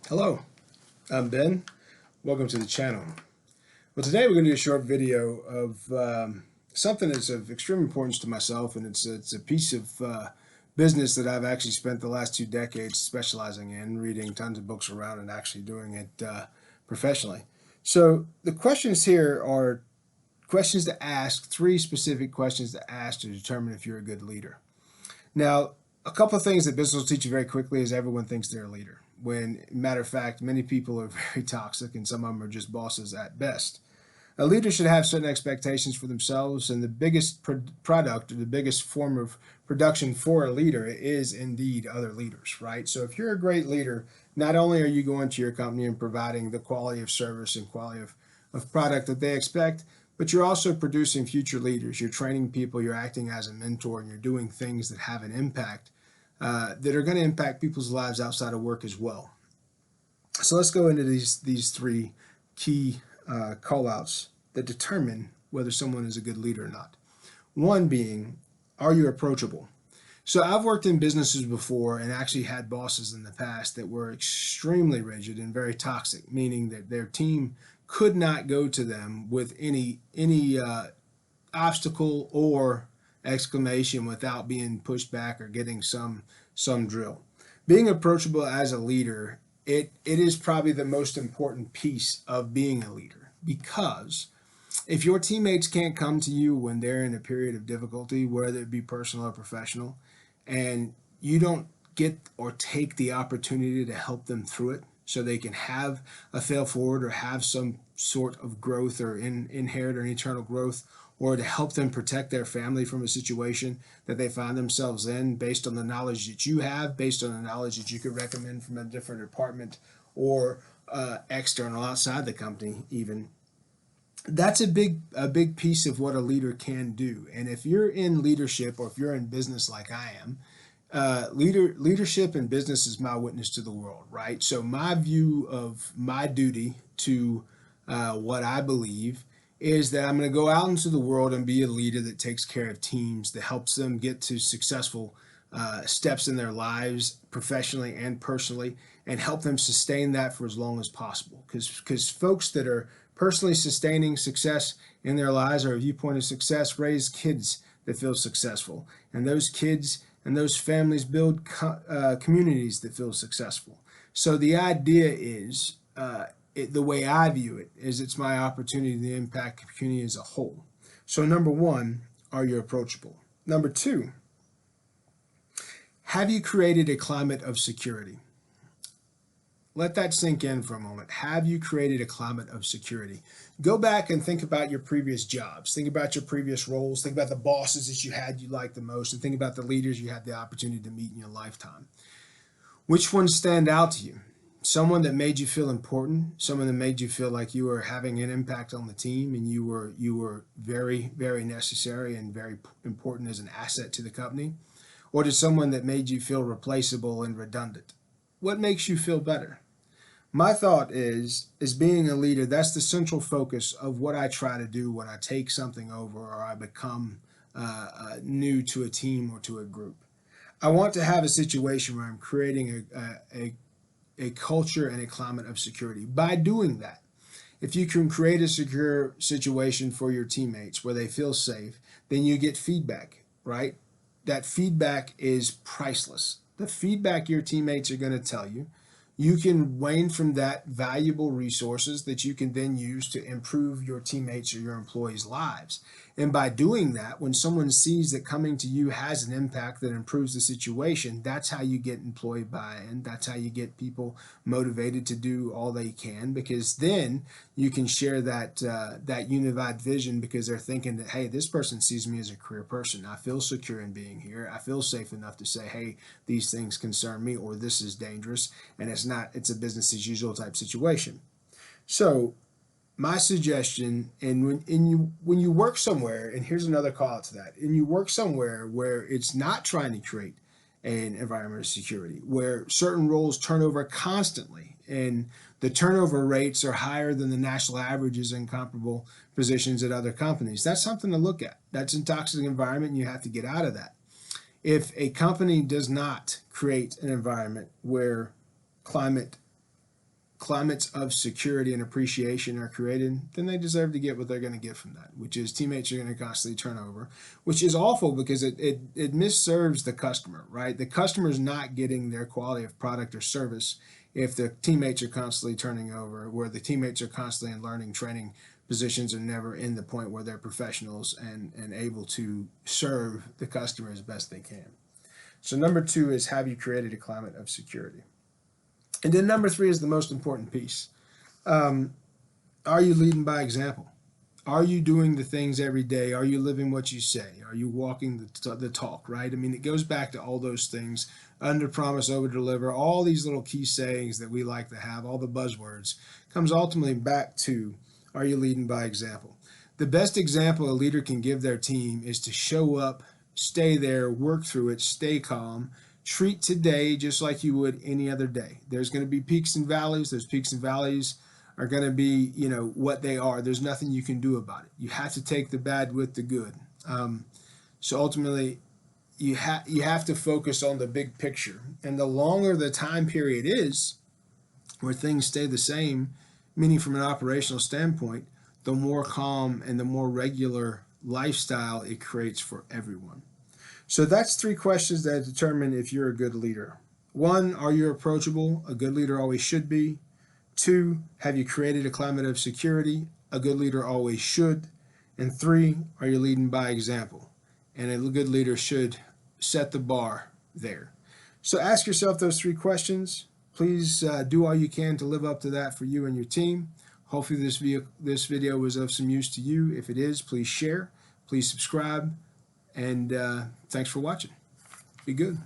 Hello, I'm Ben. Welcome to the channel. Well, today we're going to do a short video of something that's of extreme importance to myself, and it's a piece of business that I've actually spent the last 2 decades specializing in, reading tons of books around and actually doing it professionally. So the questions here are questions to ask, three specific questions to ask to determine if you're a good leader. Now, a couple of things that business will teach you very quickly is everyone thinks they're a leader. When, matter of fact, many people are very toxic and some of them are just bosses at best. A leader should have certain expectations for themselves, and the biggest product or the biggest form of production for a leader is indeed other leaders, right? So if you're a great leader, not only are you going to your company and providing the quality of service and quality of product that they expect, but you're also producing future leaders. You're training people, you're acting as a mentor, and you're doing things that have an impact that are going to impact people's lives outside of work as well. So let's go into these three key call outs that determine whether someone is a good leader or not. One being, are you approachable? So I've worked in businesses before and actually had bosses in the past that were extremely rigid and very toxic, meaning that their team could not go to them with any obstacle or exclamation without being pushed back or getting some drill. Being approachable as a leader, it is probably the most important piece of being a leader, because if your teammates can't come to you when they're in a period of difficulty, whether it be personal or professional, and you don't get or take the opportunity to help them through it so they can have a fail forward or have some sort of growth or inherit or eternal growth, or to help them protect their family from a situation that they find themselves in based on the knowledge that you have, based on the knowledge that you could recommend from a different department or external outside the company even. That's a big piece of what a leader can do. And if you're in leadership or if you're in business like I am, leadership in business is my witness to the world, right? So my view of my duty to what I believe is that I'm going to go out into the world and be a leader that takes care of teams, that helps them get to successful steps in their lives, professionally and personally, and help them sustain that for as long as possible. Because folks that are personally sustaining success in their lives or a viewpoint of success raise kids that feel successful, and those kids and those families build communities that feel successful. So the idea is, the way I view it, is it's my opportunity to impact the community as a whole. So number one, are you approachable? Number two, have you created a climate of security? Let that sink in for a moment. Have you created a climate of security? Go back and think about your previous jobs. Think about your previous roles. Think about the bosses that you had you liked the most, and think about the leaders you had the opportunity to meet in your lifetime. Which ones stand out to you? Someone that made you feel important, someone that made you feel like you were having an impact on the team and you were very, very necessary and very important as an asset to the company? Or did someone that made you feel replaceable and redundant? What makes you feel better? My thought is, being a leader, that's the central focus of what I try to do when I take something over or I become new to a team or to a group. I want to have a situation where I'm creating a culture and a climate of security. By doing that, if you can create a secure situation for your teammates where they feel safe, then you get feedback, right? That feedback is priceless. The feedback your teammates are going to tell you, you can wane from that valuable resources that you can then use to improve your teammates or your employees' lives. And by doing that, when someone sees that coming to you has an impact that improves the situation, that's how you get employee buy-in. That's how you get people motivated to do all they can, because then you can share that unified vision, because they're thinking that, hey, this person sees me as a career person. I feel secure in being here. I feel safe enough to say, hey, these things concern me, or this is dangerous, and it's a business as usual type situation. So my suggestion, and when you work somewhere, and here's another call out to that, and you work somewhere where it's not trying to create an environment of security, where certain roles turn over constantly, and the turnover rates are higher than the national averages in comparable positions at other companies, that's something to look at. That's a toxic environment, and you have to get out of that. If a company does not create an environment where climate climates of security and appreciation are created, then they deserve to get what they're going to get from that, which is teammates are going to constantly turn over, which is awful because it misserves the customer, right? The customer is not getting their quality of product or service if the teammates are constantly turning over, where the teammates are constantly in learning, training positions, are never in the point where they're professionals and able to serve the customer as best they can. So number 2 is, have you created a climate of security? And then number 3 is the most important piece. Are you leading by example? Are you doing the things every day? Are you living what you say? Are you walking the talk, right? I mean, it goes back to all those things: under promise, over deliver. All these little key sayings that we like to have, all the buzzwords, comes ultimately back to, are you leading by example? The best example a leader can give their team is to show up, stay there, work through it, stay calm, treat today just like you would any other day. There's going to be peaks and valleys. Those peaks and valleys are going to be, what they are. There's nothing you can do about it. You have to take the bad with the good. So ultimately, you have to focus on the big picture. And the longer the time period is where things stay the same, meaning from an operational standpoint, the more calm and the more regular lifestyle it creates for everyone. So that's 3 questions that determine if you're a good leader. 1, are you approachable? A good leader always should be. 2, have you created a climate of security? A good leader always should. And 3, are you leading by example? And a good leader should set the bar there. So ask yourself those 3 questions. Please do all you can to live up to that for you and your team. Hopefully this video was of some use to you. If it is, please share, please subscribe, and thanks for watching. Be good.